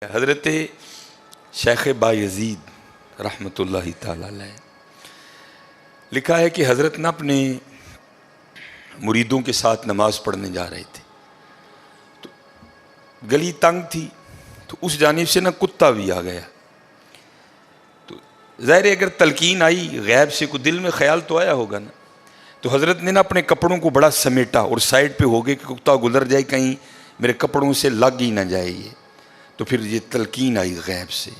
حضرت شیخ بایزید رحمۃ اللہ تعالیٰ علیہ لکھا ہے کہ حضرت نے اپنے مریدوں کے ساتھ نماز پڑھنے جا رہے تھے تو گلی تنگ تھی تو اس جانب سے کتا بھی آ گیا. تو ظاہر اگر تلقین آئی غیب سے کوئی دل میں خیال تو آیا ہوگا نا, تو حضرت نے اپنے کپڑوں کو بڑا سمیٹا اور سائڈ پہ ہو گئے کہ کتا گزر جائے کہیں میرے کپڑوں سے لگ ہی نہ جائے یہ. تو پھر یہ تلقین آئی غیب سے,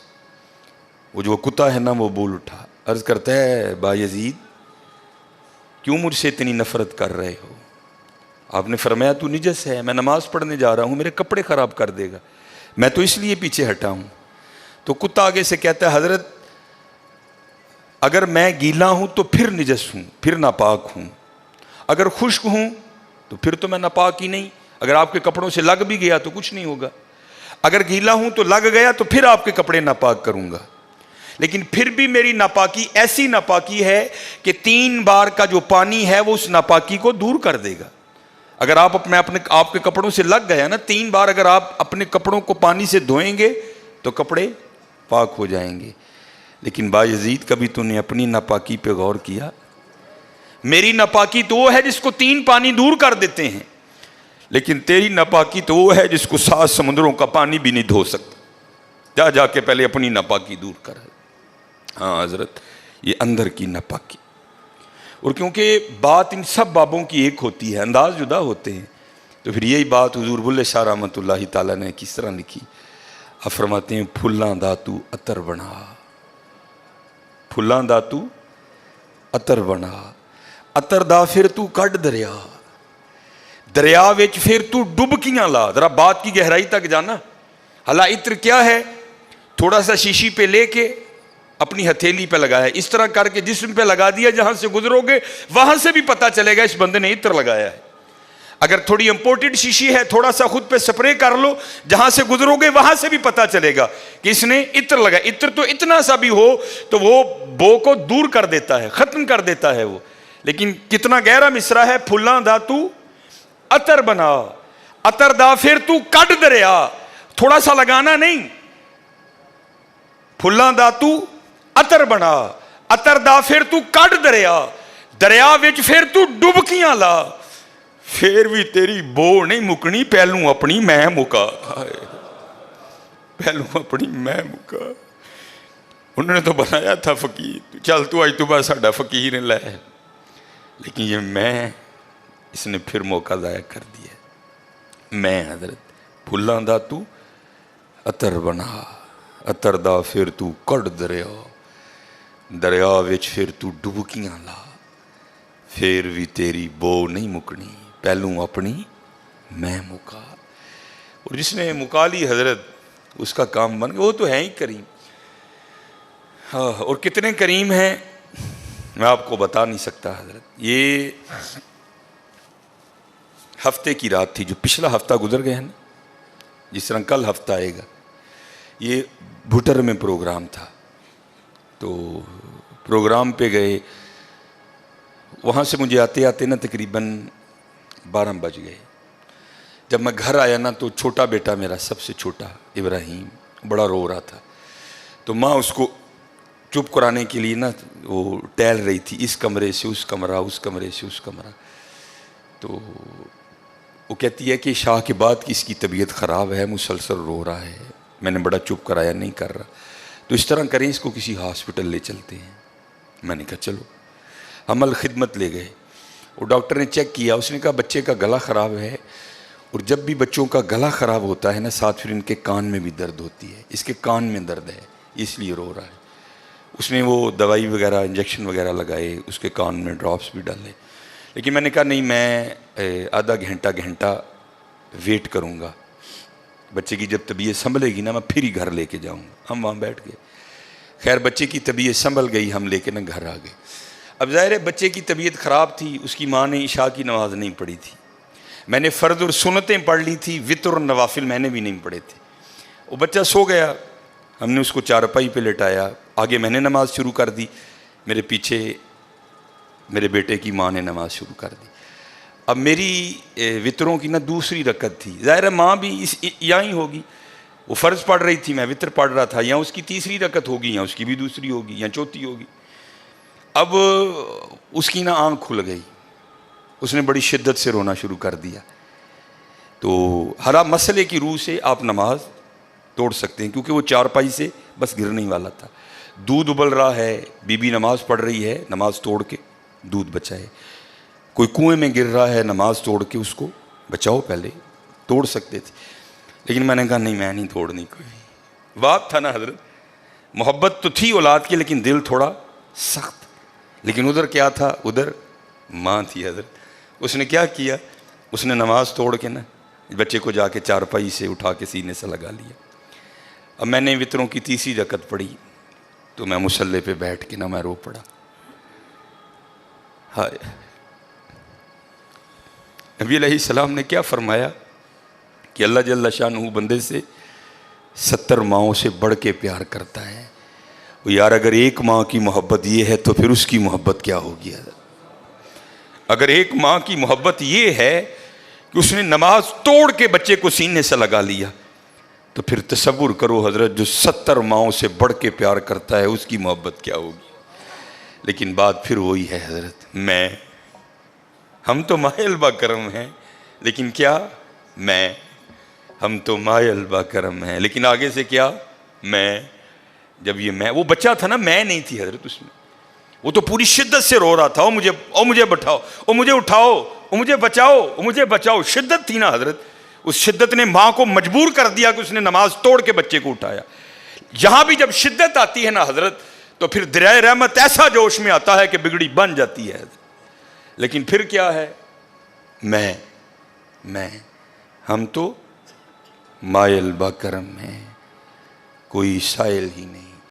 وہ جو کتا ہے نا وہ بول اٹھا, عرض کرتا ہے بایزید کیوں مجھ سے اتنی نفرت کر رہے ہو؟ آپ نے فرمایا تو نجس ہے, میں نماز پڑھنے جا رہا ہوں, میرے کپڑے خراب کر دے گا, میں تو اس لیے پیچھے ہٹا ہوں. تو کتا آگے سے کہتا ہے حضرت اگر میں گیلا ہوں تو پھر نجس ہوں, پھر ناپاک ہوں, اگر خشک ہوں تو پھر تو میں ناپاک ہی نہیں, اگر آپ کے کپڑوں سے لگ بھی گیا تو کچھ نہیں ہوگا, اگر گیلا ہوں تو لگ گیا تو پھر آپ کے کپڑے ناپاک کروں گا. لیکن پھر بھی میری ناپاکی ایسی ناپاکی ہے کہ 3 بار کا جو پانی ہے وہ اس ناپاکی کو دور کر دے گا. اگر آپ کے کپڑوں سے لگ گیا نا 3 بار, اگر آپ اپنے کپڑوں کو پانی سے دھوئیں گے تو کپڑے پاک ہو جائیں گے. لیکن بایزید کبھی تو نے اپنی ناپاکی پہ غور کیا؟ میری ناپاکی تو وہ ہے جس کو 3 پانی دور کر دیتے ہیں, لیکن تیری ناپاکی تو وہ ہے جس کو 7 سمندروں کا پانی بھی نہیں دھو سکتا. جا کے پہلے اپنی ناپاکی دور کر. ہاں حضرت یہ اندر کی ناپاکی. اور کیونکہ بات ان سب بابوں کی ایک ہوتی ہے, انداز جدا ہوتے ہیں, تو پھر یہی بات حضور بلے شاہ رحمۃ اللہ تعالیٰ نے کس طرح لکھی. آپ فرماتے ہیں پھلاں دا تو عطر بنا, پھلاں دا تو عطر بنا, عطر دا پھر تو کڈ دریا, دریا وچ پھر تو ڈبکیاں لا. ذرا بات کی گہرائی تک جانا. حالا عطر کیا ہے؟ تھوڑا سا شیشی پہ لے کے اپنی ہتھیلی پہ لگایا, اس طرح کر کے جسم پہ لگا دیا, جہاں سے گزرو گے وہاں سے بھی پتہ چلے گا اس بندے نے عطر لگایا ہے. اگر تھوڑی امپورٹڈ شیشی ہے تھوڑا سا خود پہ سپرے کر لو, جہاں سے گزرو گے وہاں سے بھی پتہ چلے گا کہ اس نے عطر لگایا. عطر تو اتنا سا بھی ہو تو وہ بو کو دور کر دیتا ہے, ختم کر دیتا ہے وہ. لیکن کتنا گہرا مصرع ہے, پھلاں دا تو عطر بنا, عطر دا پھر تو کڈ دریا. تھوڑا سا لگانا نہیں, پھلاں دا تو عطر بنا, عطر دا پھر تو کڈ دریا, دریا وچ پھر تو ڈبکیاں لا, پھر بھی تیری بو نہیں مکنی, پہلوں اپنی میں مکا. پہلوں اپنی میں مکا. انہوں نے تو بنایا تھا فقیر, چل تو آج تو بس ساڈا فقیر لے, لیکن یہ میں اس نے پھر موقع ضائع کر دیا. میں حضرت پھلاں دا تو عطر بنا, عطر دا پھر تو کڈ دریا, دریا وچ پھر تو ڈبکیاں لا, پھر بھی تیری بو نہیں مکنی, پہلوں اپنی میں مکا. اور جس نے مکا لی حضرت اس کا کام بن گیا. وہ تو ہے ہی کریم. ہاں, اور کتنے کریم ہیں میں آپ کو بتا نہیں سکتا حضرت. یہ ہفتے کی رات تھی, جو پچھلا ہفتہ گزر گیا ہے نا, جس طرح کل ہفتہ آئے گا, یہ بھٹر میں پروگرام تھا. تو پروگرام پہ گئے, وہاں سے مجھے آتے آتے نا تقریباً 12 بج گئے. جب میں گھر آیا نا تو چھوٹا بیٹا میرا, سب سے چھوٹا ابراہیم, بڑا رو رہا تھا. تو ماں اس کو چپ کرانے کے لیے نا وہ ٹہل رہی تھی, اس کمرے سے اس کمرہ, اس کمرے سے اس کمرہ. تو وہ کہتی ہے کہ شاہ کے بعد کی اس کی طبیعت خراب ہے, مسلسل رو رہا ہے. میں نے بڑا چپ کرایا, نہیں کر رہا. تو اس طرح کریں, اس کو کسی ہاسپٹل لے چلتے ہیں. میں نے کہا چلو. ہم الخدمت لے گئے, اور ڈاکٹر نے چیک کیا, اس نے کہا بچے کا گلا خراب ہے, اور جب بھی بچوں کا گلا خراب ہوتا ہے نا ساتھ پھر ان کے کان میں بھی درد ہوتی ہے, اس کے کان میں درد ہے اس لیے رو رہا ہے. اس نے وہ دوائی وغیرہ انجیکشن وغیرہ لگائے, اس کے کان میں ڈراپس بھی ڈالے. لیکن میں نے کہا نہیں, میں آدھا گھنٹہ ویٹ کروں گا, بچے کی جب طبیعت سنبھلے گی نا میں پھر ہی گھر لے کے جاؤں گا. ہم وہاں بیٹھ گئے. خیر بچے کی طبیعت سنبھل گئی, ہم لے کے نا گھر آ گئے. اب ظاہر ہے بچے کی طبیعت خراب تھی, اس کی ماں نے عشاء کی نماز نہیں پڑھی تھی, میں نے فرض اور سنتیں پڑھ لی تھی, وتر اور نوافل میں نے بھی نہیں پڑھے تھے. وہ بچہ سو گیا, ہم نے اس کو چارپائی پہ لٹایا, آگے میں نے نماز شروع کر دی, میرے پیچھے میرے بیٹے کی ماں نے نماز شروع کر دی. اب میری وطروں کی نا دوسری رکعت تھی, ظاہر ہے ماں بھی یہاں ہی ہوگی, وہ فرض پڑھ رہی تھی، میں وطر پڑھ رہا تھا، یا اس کی تیسری رکعت ہوگی یا اس کی بھی دوسری ہوگی یا چوتھی ہوگی. اب اس کی نا آنکھ کھل گئی، اس نے بڑی شدت سے رونا شروع کر دیا. تو ہر مسئلے کی روح سے آپ نماز توڑ سکتے ہیں، کیونکہ وہ چارپائی سے بس گرنے ہی والا تھا. دودھ ابل رہا ہے، بی بی نماز پڑھ رہی ہے، نماز توڑ کے دودھ بچائے. کوئی کنویں میں گر رہا ہے، نماز توڑ کے اس کو بچاؤ. پہلے توڑ سکتے تھے، لیکن میں نے کہا نہیں، میں نہیں توڑنی. کوئی وقت تھا نا حضرت، محبت تو تھی اولاد کی لیکن دل تھوڑا سخت. لیکن ادھر کیا تھا؟ ادھر ماں تھی حضرت. اس نے کیا کیا؟ اس نے نماز توڑ کے نا بچے کو جا کے چارپائی سے اٹھا کے سینے سے لگا لیا. اب میں نے وطروں کی تیسری رکعت پڑھی تو میں مصلی پہ بیٹھ کے نا میں رو پڑا. ہائے، نبی علیہ السلام نے کیا فرمایا کہ اللہ جل شانہ بندے سے 70 ماؤں سے بڑھ کے پیار کرتا ہے. یار اگر ایک ماں کی محبت یہ ہے تو پھر اس کی محبت کیا ہوگی؟ اگر ایک ماں کی محبت یہ ہے کہ اس نے نماز توڑ کے بچے کو سینے سے لگا لیا، تو پھر تصور کرو حضرت، جو 70 ماؤں سے بڑھ کے پیار کرتا ہے اس کی محبت کیا ہوگی؟ لیکن بات پھر وہی ہے حضرت، ہم تو مائل با کرم ہیں، لیکن کیا ہم تو مائل با کرم ہیں، لیکن آگے سے کیا؟ جب یہ وہ بچہ تھا نا، میں نہیں تھی حضرت اس میں. وہ تو پوری شدت سے رو رہا تھا، مجھے بٹھاؤ، مجھے اٹھاؤ، مجھے بچاؤ، مجھے بچاؤ. شدت تھی نا حضرت، اس شدت نے ماں کو مجبور کر دیا کہ اس نے نماز توڑ کے بچے کو اٹھایا. یہاں بھی جب شدت آتی ہے نا حضرت، تو پھر دریائے رحمت ایسا جوش میں آتا ہے کہ بگڑی بن جاتی ہے. لیکن پھر کیا ہے؟ ہم تو مائل با کرم ہیں، کوئی سائل ہی نہیں.